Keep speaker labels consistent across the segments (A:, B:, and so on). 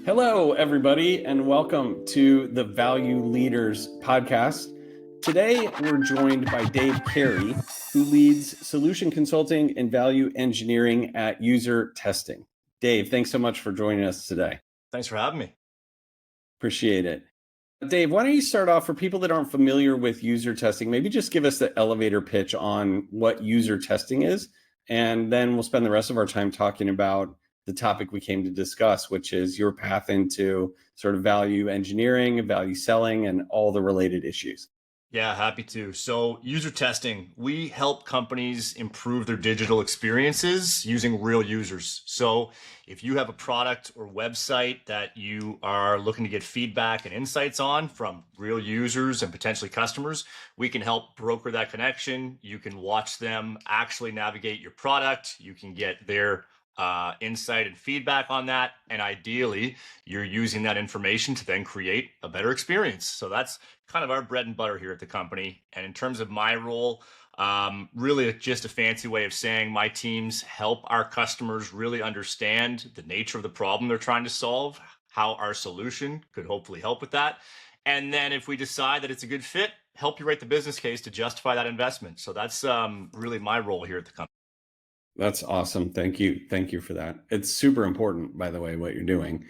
A: Hello, everybody, and welcome to the Value Leaders podcast. Today, we're joined by Dave Kerry, who leads solution consulting and value engineering at UserTesting. Dave, thanks so much for joining us today.
B: Thanks for having me.
A: Appreciate it. Dave, why don't you start off for people that aren't familiar with user testing? Maybe just give us the elevator pitch on what user testing is, and then we'll spend the rest of our time talking about the topic we came to discuss, which is your path into sort of value engineering, value selling, and all the related issues.
B: Yeah, happy to. So, user testing, we help companies improve their digital experiences using real users. So, if you have a product or website that you are looking to get feedback and insights on from real users and potentially customers, we can help broker that connection. You can watch them actually navigate your product. You can get their insight and feedback on that. And ideally, you're using that information to then create a better experience. So that's kind of our bread and butter here at the company. And in terms of my role, really just a fancy way of saying my teams help our customers really understand the nature of the problem they're trying to solve, how our solution could hopefully help with that. And then if we decide that it's a good fit, help you write the business case to justify that investment. So that's really my role here at the company.
A: That's awesome. Thank you. Thank you for that. It's super important, by the way, what you're doing.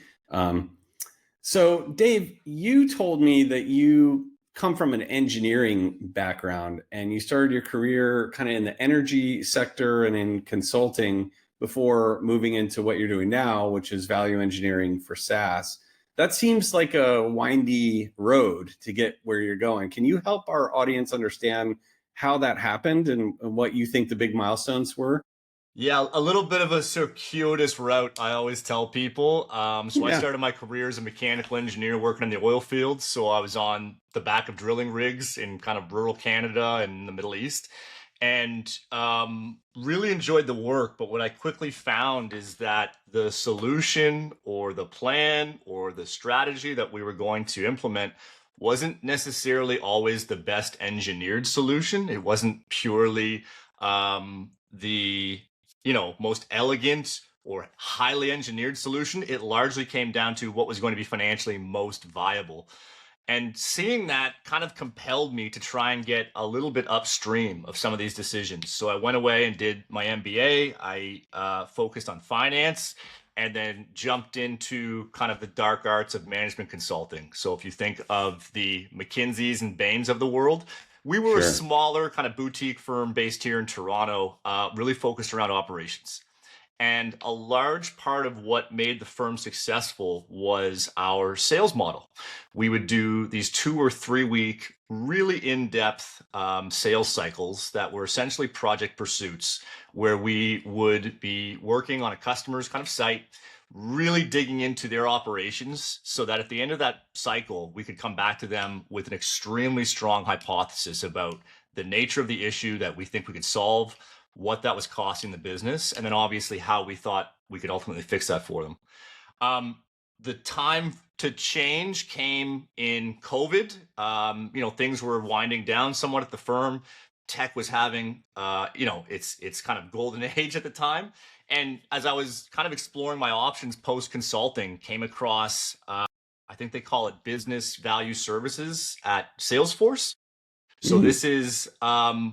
A: So, Dave, you told me that you come from an engineering background and you started your career kind of in the energy sector and in consulting before moving into what you're doing now, which is value engineering for SaaS. That seems like a windy road to get where you're going. Can you help our audience understand how that happened and what you think the big milestones were?
B: Yeah, a little bit of a circuitous route, I always tell people. So I
A: Yeah.
B: started my career as a mechanical engineer working in the oil fields. So I was on the back of drilling rigs in kind of rural Canada and the Middle East, and really enjoyed the work. But what I quickly found is that the solution or the plan or the strategy that we were going to implement wasn't necessarily always the best engineered solution. It wasn't purely the most elegant or highly engineered solution. It largely came down to what was going to be financially most viable. And seeing that kind of compelled me to try and get a little bit upstream of some of these decisions. So I went away and did my MBA. I focused on finance and then jumped into kind of the dark arts of management consulting. So if you think of the McKinseys and Bains of the world, we were a
A: Sure.
B: smaller kind of boutique firm based here in Toronto, really focused around operations. And a large part of what made the firm successful was our sales model. We would do these 2 or 3 week, really in depth sales cycles that were essentially project pursuits, where we would be working on a customer's kind of site, really digging into their operations so that at the end of that cycle, we could come back to them with an extremely strong hypothesis about the nature of the issue that we think we could solve, what that was costing the business, and then obviously how we thought we could ultimately fix that for them. Um, the time to change came in COVID. Things were winding down somewhat at the firm. Tech was having, its kind of golden age at the time. And as I was kind of exploring my options post consulting, came across, I think they call it business value services at Salesforce. So
A: Mm,
B: this is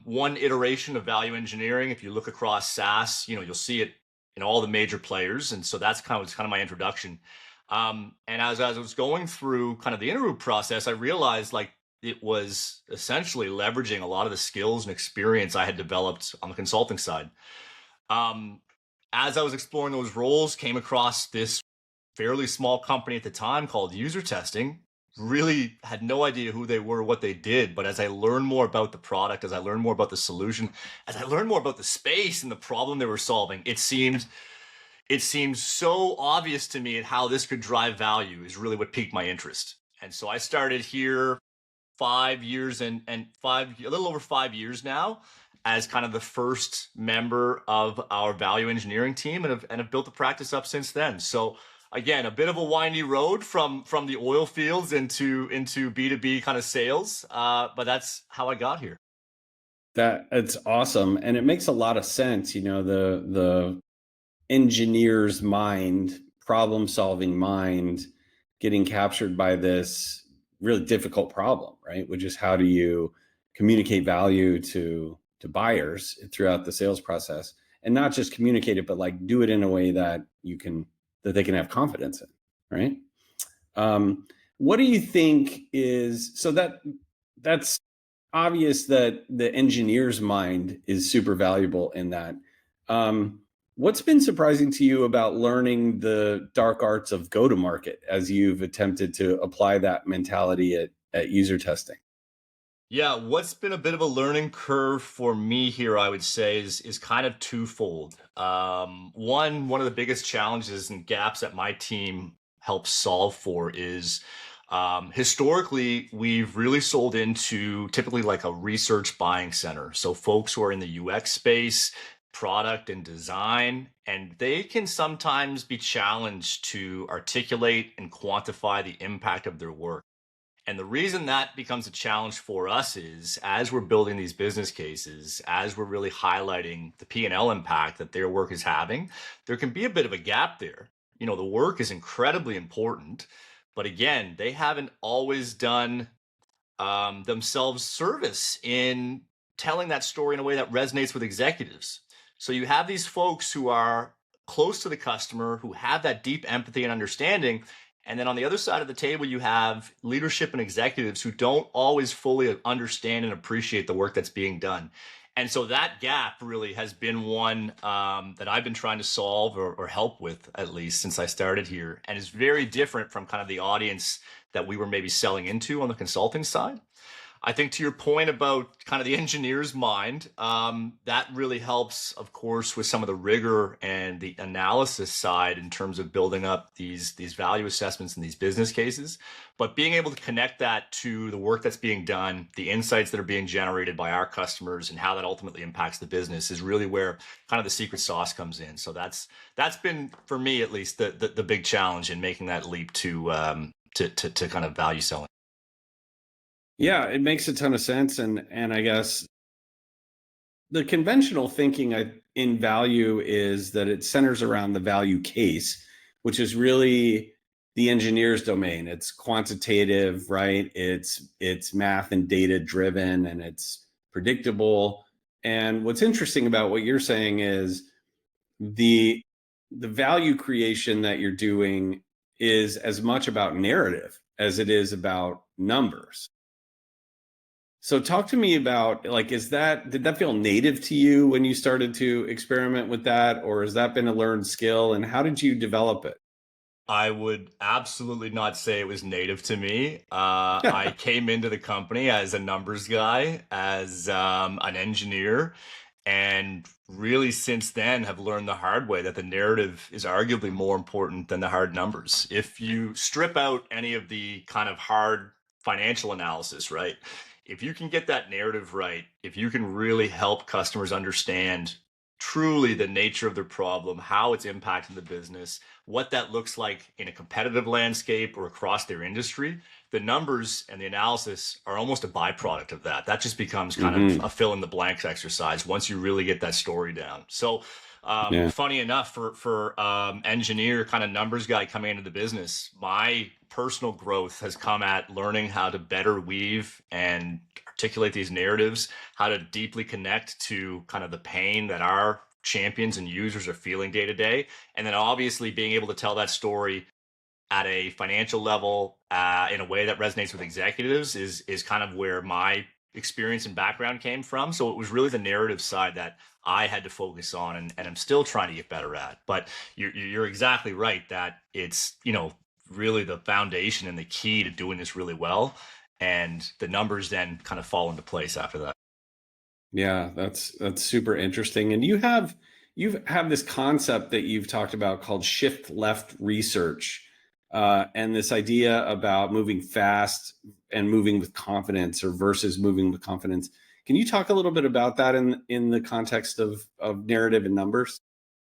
B: one iteration of value engineering. If you look across SaaS, you'll see it in all the major players, and so that's kind of my introduction. And as I was going through kind of the interview process, I realized like it was essentially leveraging a lot of the skills and experience I had developed on the consulting side. Um, as I was exploring those roles, came across this fairly small company at the time called UserTesting. Really had no idea who they were, what they did. But as I learned more about the product, as I learned more about the solution, as I learned more about the space and the problem they were solving, it seemed so obvious to me at how this could drive value is really what piqued my interest. And so I started here 5 years and a little over 5 years now as kind of the first member of our value engineering team and have built the practice up since then. So again, a bit of a windy road from the oil fields into B2B kind of sales, but that's how I got here.
A: that it's awesome, and it makes a lot of sense. The engineer's mind problem solving mind getting captured by this really difficult problem, right? Which is, how do you communicate value to buyers throughout the sales process, and not just communicate it, but like do it in a way that they can have confidence in, right? What do you think is, so that's obvious that the engineer's mind is super valuable in that. What's been surprising to you about learning the dark arts of go-to-market as you've attempted to apply that mentality at user testing?
B: Yeah, what's been a bit of a learning curve for me here, I would say, is kind of twofold. One of the biggest challenges and gaps that my team helps solve for is historically, we've really sold into typically like a research buying center. So folks who are in the UX space, product and design, and they can sometimes be challenged to articulate and quantify the impact of their work. And the reason that becomes a challenge for us is, as we're building these business cases, as we're really highlighting the P&L impact that their work is having, there can be a bit of a gap there. You know, the work is incredibly important, but again, they haven't always done themselves service in telling that story in a way that resonates with executives. So you have these folks who are close to the customer, who have that deep empathy and understanding. And then on the other side of the table, you have leadership and executives who don't always fully understand and appreciate the work that's being done. And so that gap really has been one that I've been trying to solve or help with, at least since I started here, and is very different from kind of the audience that we were maybe selling into on the consulting side. I think to your point about kind of the engineer's mind, that really helps, of course, with some of the rigor and the analysis side in terms of building up these value assessments and these business cases. But being able to connect that to the work that's being done, the insights that are being generated by our customers, and how that ultimately impacts the business is really where kind of the secret sauce comes in. So that's been, for me at least, the big challenge in making that leap to kind of value selling.
A: Yeah, it makes a ton of sense. And I guess the conventional thinking in value is that it centers around the value case, which is really the engineer's domain. It's quantitative, right? It's math and data driven, and it's predictable. And what's interesting about what you're saying is the value creation that you're doing is as much about narrative as it is about numbers. So talk to me about, like, did that feel native to you when you started to experiment with that, or has that been a learned skill, and how did you develop it?
B: I would absolutely not say it was native to me. I came into the company as a numbers guy, as an engineer, and really since then have learned the hard way that the narrative is arguably more important than the hard numbers. If you strip out any of the kind of hard financial analysis, right? If you can get that narrative right, if you can really help customers understand truly the nature of their problem, how it's impacting the business, what that looks like in a competitive landscape or across their industry, the numbers and the analysis are almost a byproduct of that. That just becomes kind of a fill in the blanks exercise once you really get that story down. So
A: Yeah.
B: funny enough, for engineer kind of numbers guy coming into the business, my personal growth has come at learning how to better weave and articulate these narratives, how to deeply connect to kind of the pain that our champions and users are feeling day to day, and then obviously being able to tell that story at a financial level in a way that resonates with executives is kind of where my experience and background came from. So it was really the narrative side that I had to focus on, and I'm still trying to get better at. But you're exactly right that it's, you know, really the foundation and the key to doing this really well, and the numbers then kind of fall into place after that.
A: Yeah, that's super interesting. And you've this concept that you've talked about called shift left research, and this idea about moving fast and moving with confidence, or versus moving with confidence. Can you talk a little bit about that in the context of narrative and numbers?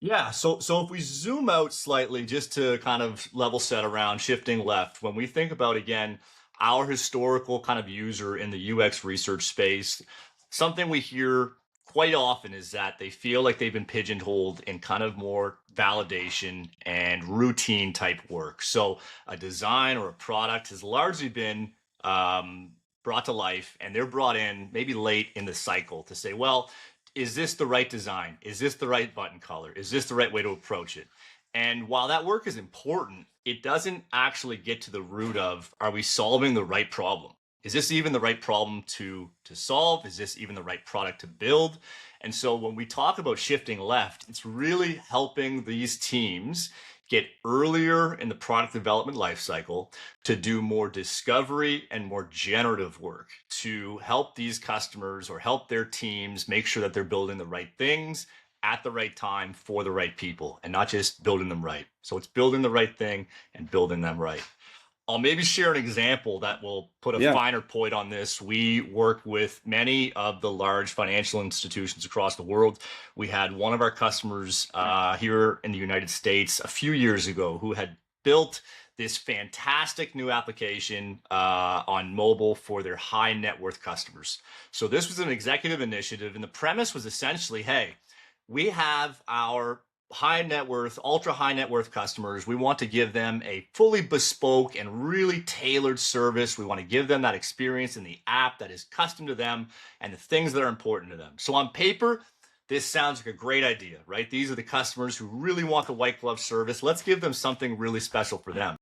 B: Yeah, so if we zoom out slightly just to kind of level set around shifting left, when we think about again our historical kind of user in the UX research space, something we hear quite often is that they feel like they've been pigeonholed in kind of more validation and routine type work. So a design or a product has largely been brought to life, and they're brought in maybe late in the cycle to say, well, is this the right design? Is this the right button color? Is this the right way to approach it? And while that work is important, it doesn't actually get to the root of, are we solving the right problem? Is this even the right problem to solve? Is this even the right product to build? And so when we talk about shifting left, it's really helping these teams get earlier in the product development lifecycle to do more discovery and more generative work to help these customers or help their teams make sure that they're building the right things at the right time for the right people, and not just building them right. So it's building the right thing and building them right. I'll maybe share an example that will put a finer point on this. We work with many of the large financial institutions across the world. We had one of our customers here in the United States a few years ago who had built this fantastic new application on mobile for their high net worth customers. So this was an executive initiative, and the premise was essentially, hey, we have our high net worth, ultra high net worth customers. We want to give them a fully bespoke and really tailored service. We want to give them that experience in the app that is custom to them and the things that are important to them. So on paper, this sounds like a great idea, right? These are the customers who really want the white glove service. Let's give them something really special for them.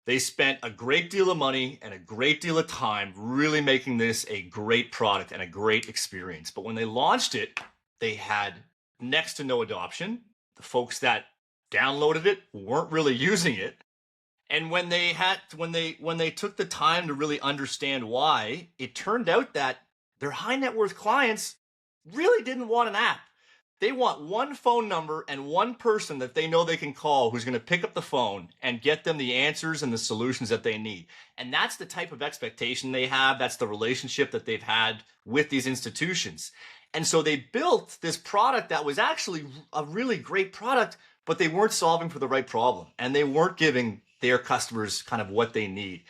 B: They spent a great deal of money and a great deal of time really making this a great product and a great experience. But when they launched it, they had next to no adoption. The folks that downloaded it weren't really using it. And when they took the time to really understand why, it turned out that their high net worth clients really didn't want an app. They want one phone number and one person that they know they can call who's going to pick up the phone and get them the answers and the solutions that they need. And that's the type of expectation they have. That's the relationship that they've had with these institutions. And so they built this product that was actually a really great product, but they weren't solving for the right problem, and they weren't giving their customers kind of what they need.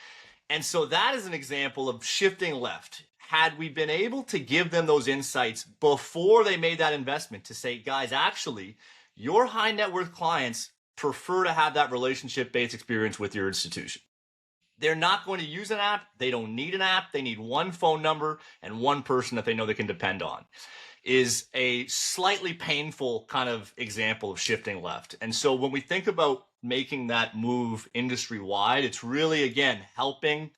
B: And so that is an example of shifting left. Had we been able to give them those insights before they made that investment to say, guys, actually, your high net worth clients prefer to have that relationship-based experience with your institution. They're not going to use an app. They don't need an app. They need one phone number and one person that they know they can depend on, is a slightly painful kind of example of shifting left. And so when we think about making that move industry-wide, it's really, again, helping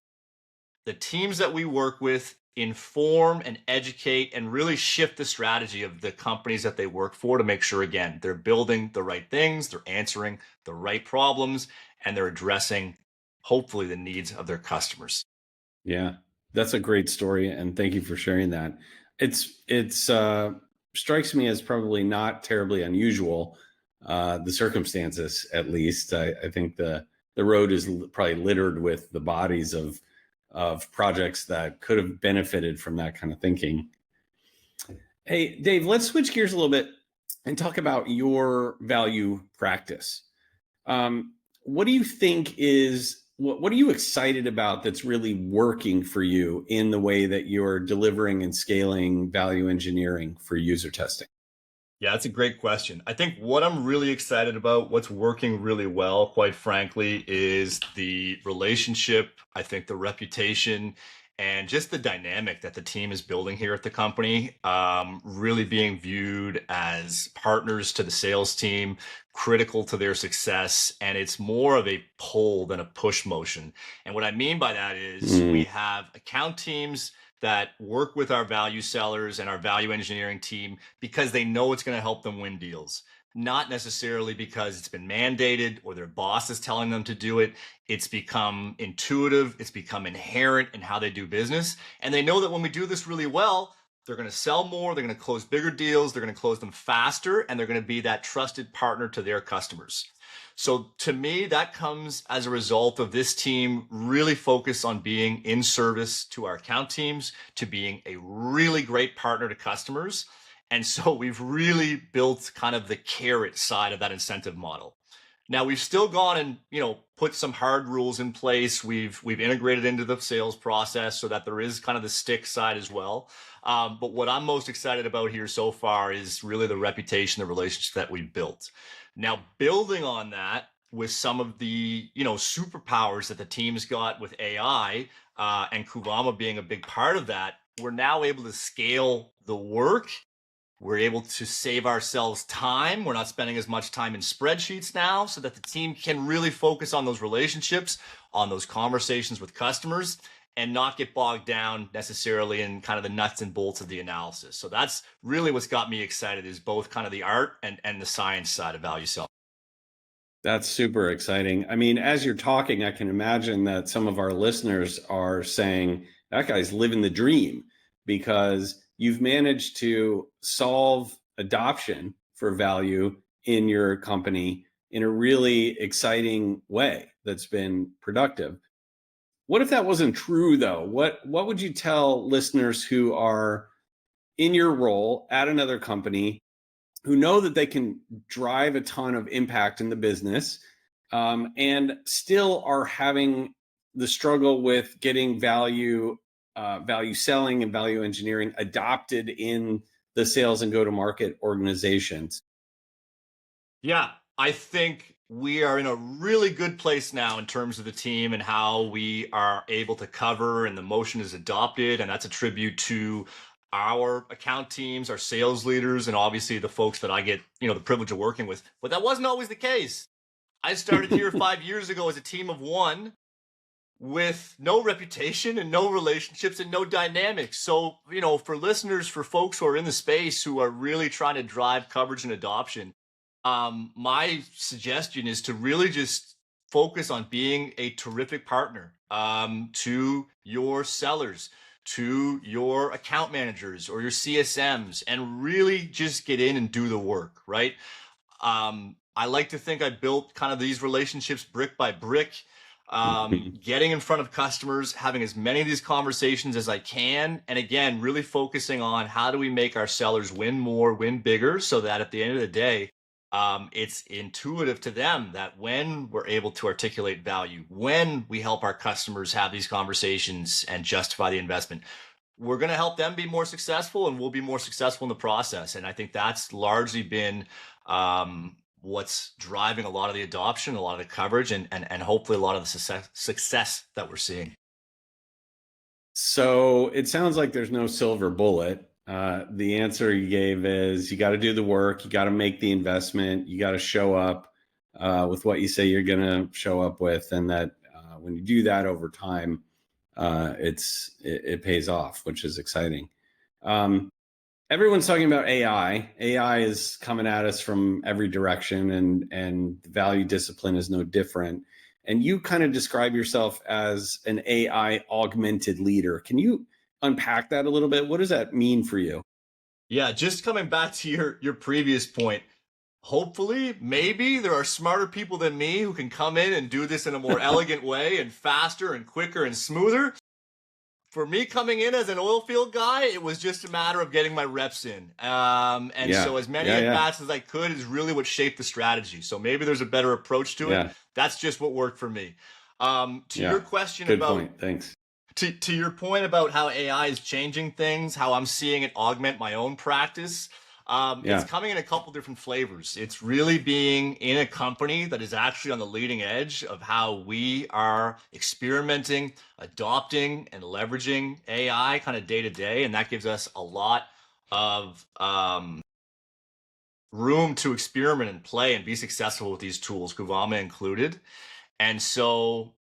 B: the teams that we work with inform and educate and really shift the strategy of the companies that they work for to make sure, again, they're building the right things, they're answering the right problems, and they're addressing hopefully the needs of their customers.
A: Yeah, that's a great story, and thank you for sharing that. It's strikes me as probably not terribly unusual, the circumstances at least. I think the road is probably littered with the bodies of projects that could have benefited from that kind of thinking. Hey, Dave, let's switch gears a little bit and talk about your value practice. What do you think is, what are you excited about that's really working for you in the way that you're delivering and scaling value engineering for user testing?
B: Yeah, that's a great question. I think what I'm really excited about, what's working really well, quite frankly, is the relationship, I think the reputation, and just the dynamic that the team is building here at the company, really being viewed as partners to the sales team, critical to their success. And it's more of a pull than a push motion. And what I mean by that is we have account teams that work with our value sellers and our value engineering team because they know it's going to help them win deals. Not necessarily because it's been mandated or their boss is telling them to do it. It's become intuitive. It's become inherent in how they do business. And they know that when we do this really well, they're going to sell more, they're going to close bigger deals, they're going to close them faster, and they're going to be that trusted partner to their customers. So to me, that comes as a result of this team really focused on being in service to our account teams, to being a really great partner to customers. And so we've really built kind of the carrot side of that incentive model. Now we've still gone and put some hard rules in place. We've integrated into the sales process so that there is kind of the stick side as well. But what I'm most excited about here so far is really the reputation, the relationships that we've built. Now building on that with some of the superpowers that the team's got with AI, and Kuvama being a big part of that, we're now able to scale the work. We're able to save ourselves time. We're not spending as much time in spreadsheets now, so that the team can really focus on those relationships, on those conversations with customers, and not get bogged down necessarily in kind of the nuts and bolts of the analysis. So that's really what's got me excited, is both kind of the art and the science side of value selling.
A: That's super exciting. I mean, as you're talking, I can imagine that some of our listeners are saying, that guy's living the dream, because you've managed to solve adoption for value in your company in a really exciting way that's been productive. What if that wasn't true, though? What would you tell listeners who are in your role at another company, who know that they can drive a ton of impact in the business, and still are having the struggle with getting value selling and value engineering adopted in the sales and go-to-market organizations?
B: Yeah, I think we are in a really good place now in terms of the team and how we are able to cover, and the motion is adopted. And that's a tribute to our account teams, our sales leaders, and obviously the folks that I get, the privilege of working with. But that wasn't always the case. I started here 5 years ago as a team of one, with no reputation and no relationships and no dynamics. So, for listeners, for folks who are in the space who are really trying to drive coverage and adoption, my suggestion is to really just focus on being a terrific partner, to your sellers, to your account managers or your CSMs, and really just get in and do the work, right? I like to think I built kind of these relationships brick by brick, getting in front of customers, having as many of these conversations as I can. And again, really focusing on how do we make our sellers win more, win bigger, so that at the end of the day, it's intuitive to them that when we're able to articulate value, when we help our customers have these conversations and justify the investment, we're going to help them be more successful, and we'll be more successful in the process. And I think that's largely been what's driving a lot of the adoption, a lot of the coverage, and hopefully a lot of the success that we're seeing.
A: So it sounds like there's no silver bullet. The answer you gave is, you got to do the work, you got to make the investment, you got to show up with what you say you're going to show up with, and that when you do that over time, it pays off, which is exciting. Everyone's talking about AI. AI is coming at us from every direction, and value discipline is no different. And you kind of describe yourself as an AI augmented leader. Can you unpack that a little bit? What does that mean for you?
B: Yeah, just coming back to your previous point, hopefully, maybe there are smarter people than me who can come in and do this in a more elegant way, and faster and quicker and smoother. For me, coming in as an oil field guy, it was just a matter of getting my reps in. So as many at bats as I could is really what shaped the strategy. So maybe there's a better approach to it. That's just what worked for me. Your question
A: Good
B: about
A: point. Thanks.
B: To your point about how AI is changing things, how I'm seeing it augment my own practice, it's coming in a couple different flavors. It's really being in a company that is actually on the leading edge of how we are experimenting, adopting, and leveraging AI kind of day to day. And that gives us a lot of room to experiment and play and be successful with these tools, Kuvama included. And so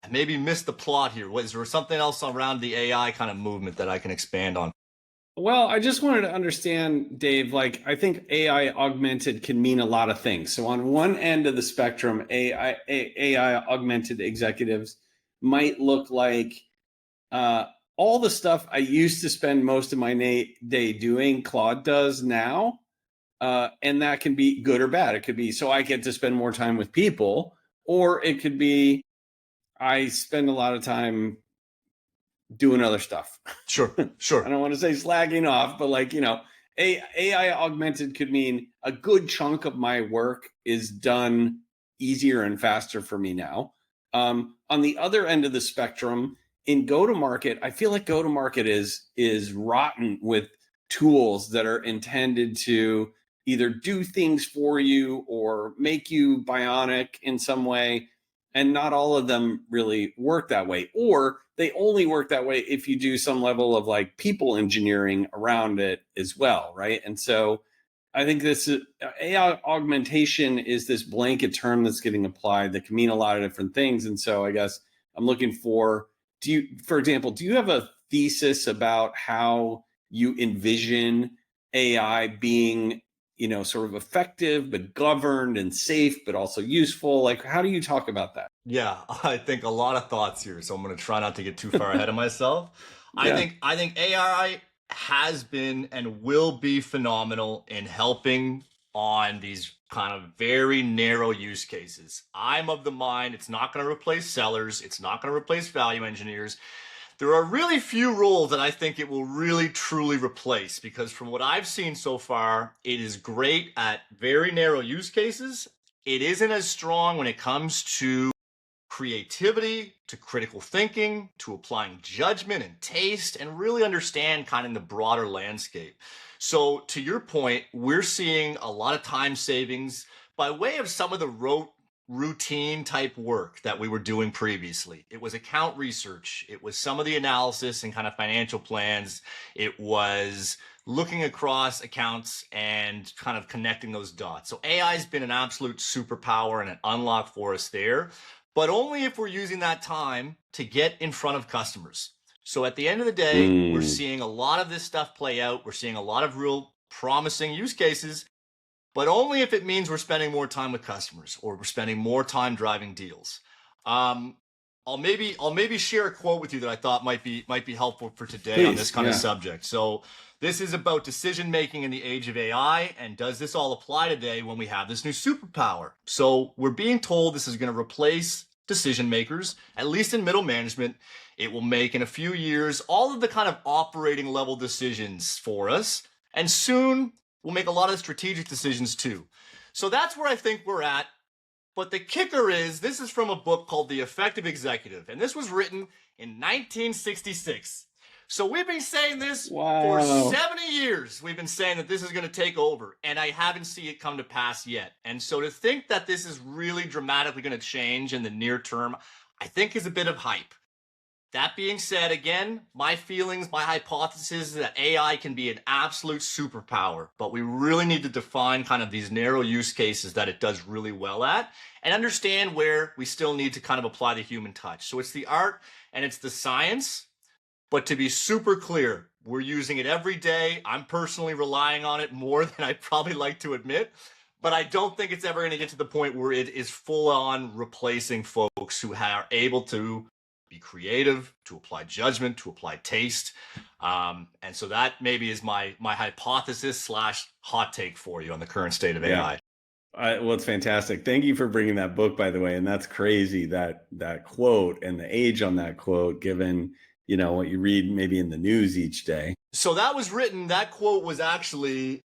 B: I maybe missed the plot here. Was there something else around the AI kind of movement that I can expand on?
A: Well, I just wanted to understand, Dave, like, I think AI augmented can mean a lot of things. So on one end of the spectrum, AI augmented executives might look like all the stuff I used to spend most of my day doing, Claude does now. And that can be good or bad. It could be, so I get to spend more time with people, or it could be, I spend a lot of time doing other stuff.
B: Sure.
A: I don't want to say slagging off, but like, AI augmented could mean a good chunk of my work is done easier and faster for me now. On the other end of the spectrum, in go to market, I feel like go to market is rotten with tools that are intended to either do things for you or make you bionic in some way. And not all of them really work that way, or they only work that way if you do some level of like people engineering around it as well, right? And so I think this AI augmentation is this blanket term that's getting applied that can mean a lot of different things. And so I guess I'm looking for, for example, do you have a thesis about how you envision AI being, sort of effective, but governed and safe, but also useful? Like, how do you talk about that?
B: Yeah, I think a lot of thoughts here, so I'm going to try not to get too far ahead of myself.
A: Yeah.
B: I think AI has been and will be phenomenal in helping on these kind of very narrow use cases. I'm of the mind it's not going to replace sellers, it's not going to replace value engineers. There are really few roles that I think it will really truly replace, because from what I've seen so far, it is great at very narrow use cases. It isn't as strong when it comes to creativity, to critical thinking, to applying judgment and taste, and really understand kind of the broader landscape. So to your point, we're seeing a lot of time savings by way of some of the routine type work that we were doing previously. It was account research. It was some of the analysis and kind of financial plans. It was looking across accounts and kind of connecting those dots. So AI has been an absolute superpower and an unlock for us there, but only if we're using that time to get in front of customers. So at the end of the day, we're seeing a lot of this stuff play out. We're seeing a lot of real promising use cases, but only if it means we're spending more time with customers or we're spending more time driving deals. I'll maybe share a quote with you that I thought might be helpful for today. Please, on this kind of subject. So this is about decision making in the age of AI, and does this all apply today when we have this new superpower? So we're being told this is going to replace decision makers, at least in middle management. It will make in a few years all of the kind of operating level decisions for us, and soon we'll make a lot of strategic decisions too. So that's where I think we're at. But the kicker is, this is from a book called The Effective Executive, and this was written in 1966. So we've been saying this for 70 years. We've been saying that this is going to take over, and I haven't seen it come to pass yet. And so to think that this is really dramatically going to change in the near term, I think is a bit of hype. That being said, again, my feelings, my hypothesis is that AI can be an absolute superpower, but we really need to define kind of these narrow use cases that it does really well at, and understand where we still need to kind of apply the human touch. So it's the art and it's the science, but to be super clear, we're using it every day. I'm personally relying on it more than I'd probably like to admit, but I don't think it's ever going to get to the point where it is full on replacing folks who are able to be creative, to apply judgment, to apply taste. And so that maybe is my hypothesis / hot take for you on the current state of AI.
A: Well, it's fantastic. Thank you for bringing that book, by the way. And that's crazy, that quote and the age on that quote, given, what you read maybe in the news each day.
B: So that quote was actually,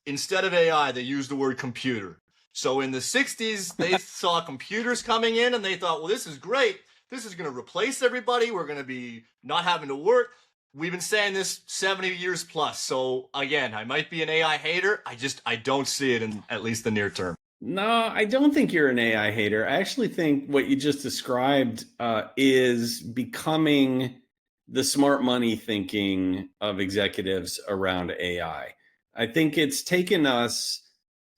B: instead of AI, they used the word computer. So in the 60s, they saw computers coming in and they thought, well, this is great. This is going to replace everybody. We're going to be not having to work. We've been saying this 70 years plus. So again, I might be an AI hater. I don't see it in at least the near term.
A: No, I don't think you're an AI hater. I actually think what you just described is becoming the smart money thinking of executives around AI. I think it's taken us,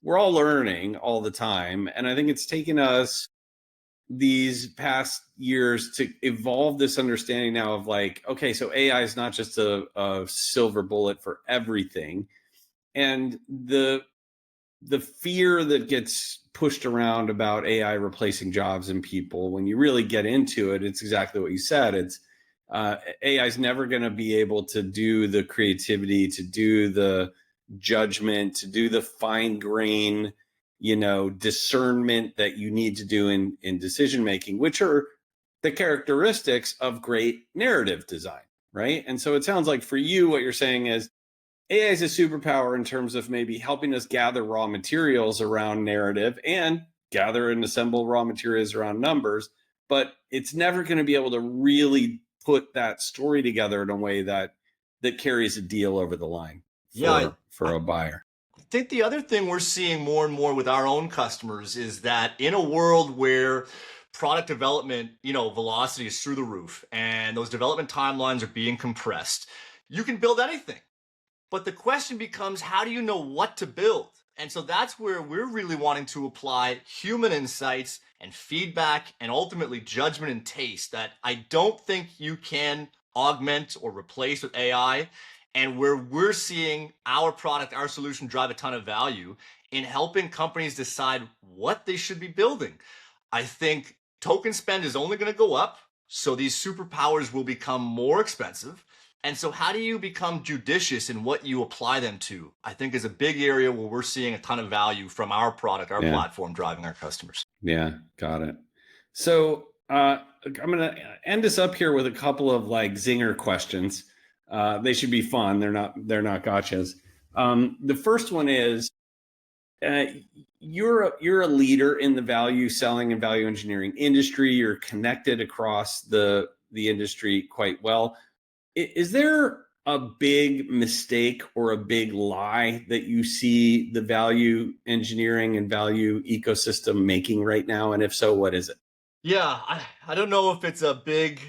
A: we're all learning all the time. And I think it's taken us these past years to evolve this understanding now of like, okay, so AI is not just a silver bullet for everything. And the fear that gets pushed around about AI replacing jobs and people, when you really get into it, it's exactly what you said. It's AI is never going to be able to do the creativity, to do the judgment, to do the fine grain, discernment that you need to do in decision making, which are the characteristics of great narrative design, right? And so it sounds like for you, what you're saying is AI is a superpower in terms of maybe helping us gather raw materials around narrative and gather and assemble raw materials around numbers, but it's never going to be able to really put that story together in a way that carries a deal over the line
B: Yeah,
A: for a buyer.
B: I think the other thing we're seeing more and more with our own customers is that in a world where product development, velocity is through the roof and those development timelines are being compressed, you can build anything. But the question becomes, how do you know what to build? And so that's where we're really wanting to apply human insights and feedback and ultimately judgment and taste that I don't think you can augment or replace with AI. And where we're seeing our product, our solution drive a ton of value in helping companies decide what they should be building. I think token spend is only going to go up. So these superpowers will become more expensive. And so how do you become judicious in what you apply them to? I think is a big area where we're seeing a ton of value from our product, our platform driving our customers.
A: Yeah, got it. So I'm going to end this up here with a couple of like zinger questions. They should be fun. They're not gotchas. The first one is, you're a leader in the value selling and value engineering industry. You're connected across the industry quite well. Is there a big mistake or a big lie that you see the value engineering and value ecosystem making right now? And if so, what is it?
B: Yeah, I don't know if it's a big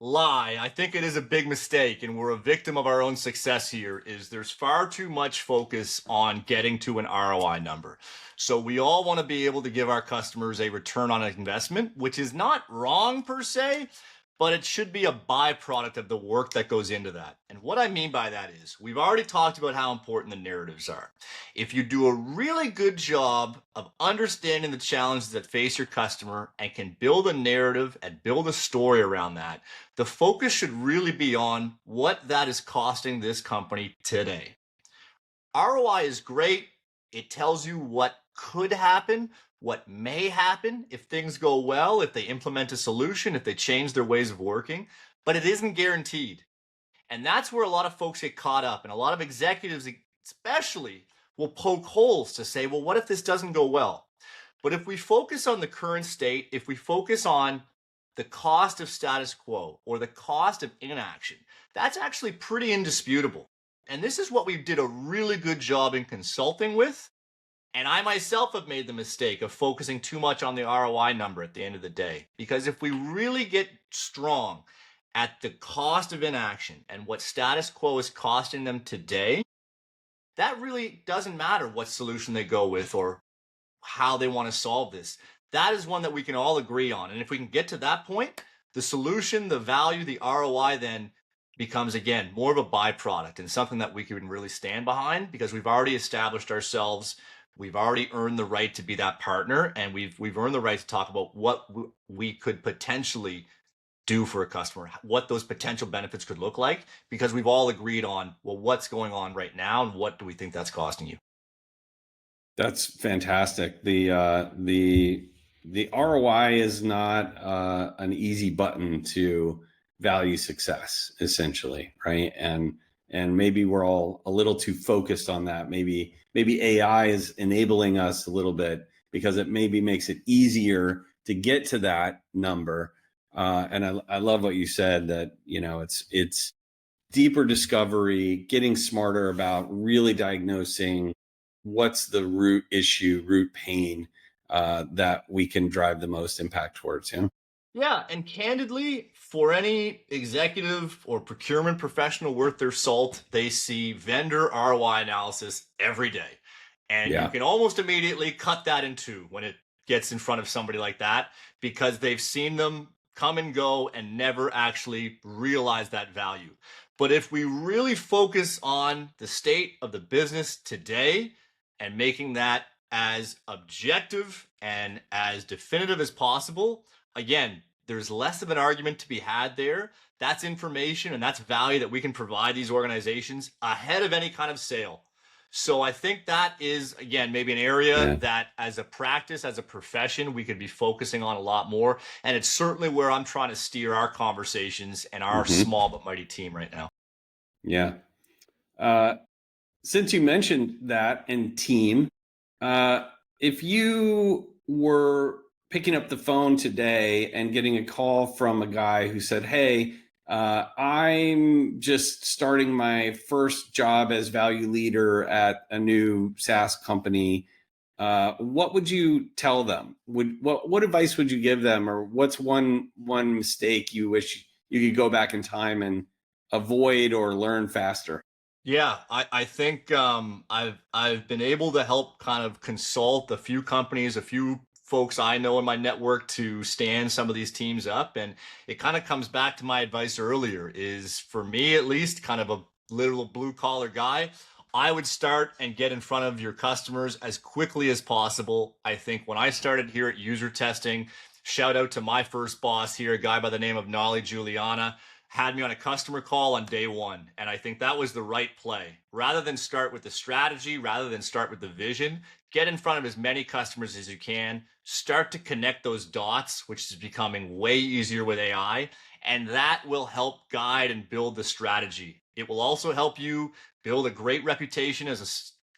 B: lie. I think it is a big mistake, and we're a victim of our own success here. Is there's far too much focus on getting to an ROI number. So we all want to be able to give our customers a return on investment, which is not wrong per se, but it should be a byproduct of the work that goes into that. And what I mean by that is we've already talked about how important the narratives are. If you do a really good job of understanding the challenges that face your customer and can build a narrative and build a story around that, the focus should really be on what that is costing this company today. ROI is great. It tells you what could happen, what may happen if things go well, if they implement a solution, if they change their ways of working, but it isn't guaranteed. And that's where a lot of folks get caught up, and a lot of executives especially will poke holes to say, well, what if this doesn't go well? But if we focus on the current state, if we focus on the cost of status quo or the cost of inaction, that's actually pretty indisputable. And this is what we did a really good job in consulting with. And I myself have made the mistake of focusing too much on the ROI number at the end of the day. Because if we really get strong at the cost of inaction and what status quo is costing them today, that really doesn't matter what solution they go with or how they want to solve this. That is one that we can all agree on. And if we can get to that point, the solution, the value, the ROI then becomes, again, more of a byproduct and something that we can really stand behind because we've already established ourselves. We've already earned the right to be that partner, and we've earned the right to talk about what we could potentially do for a customer, what those potential benefits could look like, because we've all agreed on, well, what's going on right now and what do we think that's costing you?
A: That's fantastic. The ROI is not an easy button to value success, essentially, right? And maybe we're all a little too focused on that. Maybe AI is enabling us a little bit because it maybe makes it easier to get to that number. And I love what you said that, it's deeper discovery, getting smarter about really diagnosing what's the root issue, root pain that we can drive the most impact towards.
B: Yeah, and candidly, for any executive or procurement professional worth their salt, they see vendor ROI analysis every day. And you can almost immediately cut that in two when it gets in front of somebody like that, because they've seen them come and go and never actually realize that value. But if we really focus on the state of the business today and making that as objective and as definitive as possible, again, there's less of an argument to be had there. That's information and that's value that we can provide these organizations ahead of any kind of sale. So I think that is, again, maybe an area that as a practice, as a profession, we could be focusing on a lot more. And it's certainly where I'm trying to steer our conversations and our small but mighty team right now.
A: Yeah. since you mentioned that and team, if you were picking up the phone today and getting a call from a guy who said, "Hey, I'm just starting my first job as value leader at a new SaaS company," what would you tell them? What advice would you give them, or what's one mistake you wish you could go back in time and avoid or learn faster?
B: Yeah, I think I've been able to help kind of consult a few companies, a few folks I know in my network to stand some of these teams up, and it kind of comes back to my advice earlier. Is for me at least, kind of a little blue collar guy, I would start and get in front of your customers as quickly as possible. I think when I started here at User Testing, shout out to my first boss here, a guy by the name of Nolly Juliana, had me on a customer call on day one. And I think that was the right play. Rather than start with the strategy, rather than start with the vision, get in front of as many customers as you can, start to connect those dots, which is becoming way easier with AI. And that will help guide and build the strategy. It will also help you build a great reputation as a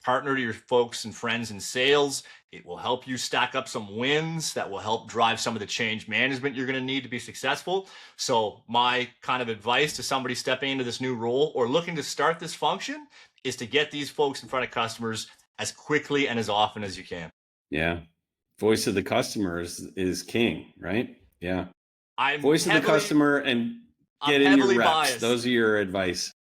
B: partner to your folks and friends in sales. It will help you stack up some wins that will help drive some of the change management you're going to need to be successful. So my kind of advice to somebody stepping into this new role or looking to start this function is to get these folks in front of customers as quickly and as often as you can.
A: Yeah. Voice of the customer is king, right? Yeah.
B: I'm
A: Voice of the customer and get in your reps.
B: biased.
A: Those are your advice.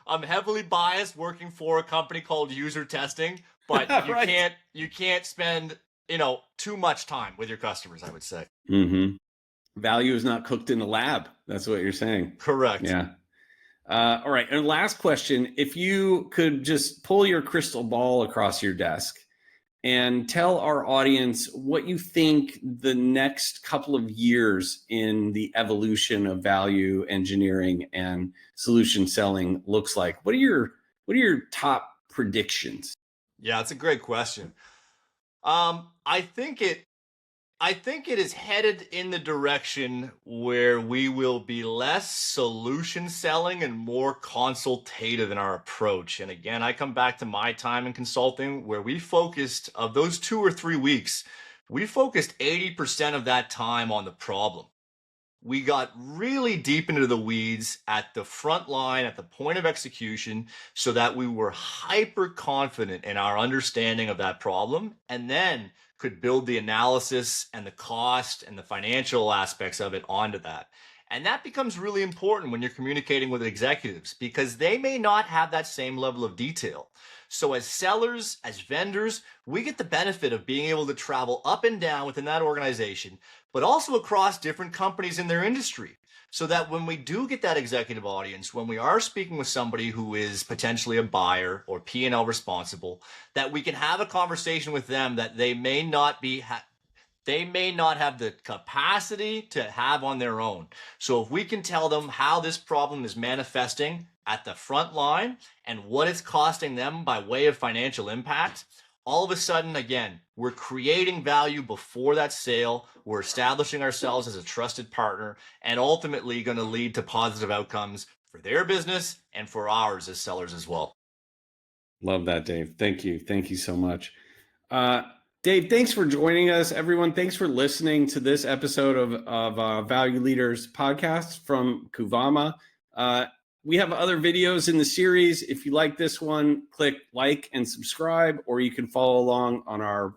B: I'm heavily biased working for a company called User Testing, but you
A: Right.
B: you can't spend, too much time with your customers, I would say.
A: Mm-hmm. Value is not cooked in the lab. That's what you're saying.
B: Correct.
A: Yeah. All right. And last question, if you could just pull your crystal ball across your desk and tell our audience what you think the next couple of years in the evolution of value engineering and solution selling looks like. What are your top predictions?
B: Yeah, that's a great question. I think it is headed in the direction where we will be less solution selling and more consultative in our approach. And again, I come back to my time in consulting where we focused, of those 2 or 3 weeks, we focused 80% of that time on the problem. We got really deep into the weeds at the front line, at the point of execution, so that we were hyper confident in our understanding of that problem, and then could build the analysis and the cost and the financial aspects of it onto that. And that becomes really important when you're communicating with executives because they may not have that same level of detail. So as sellers, as vendors, we get the benefit of being able to travel up and down within that organization, but also across different companies in their industry. So that when we do get that executive audience, when we are speaking with somebody who is potentially a buyer or P&L responsible, that we can have a conversation with them that they may not have the capacity to have on their own. So if we can tell them how this problem is manifesting at the front line and what it's costing them by way of financial impact, all of a sudden, again, we're creating value before that sale. We're establishing ourselves as a trusted partner and ultimately going to lead to positive outcomes for their business and for ours as sellers as well.
A: Love that, Dave. Thank you. Thank you so much. Dave, thanks for joining us. Everyone, thanks for listening to this episode of Value Leaders podcast from Kuvama. We have other videos in the series. If you like this one, click like and subscribe, or you can follow along on our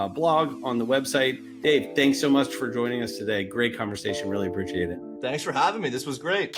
A: blog on the website. Dave, thanks so much for joining us today. Great conversation. Really appreciate it.
B: Thanks for having me. This was great.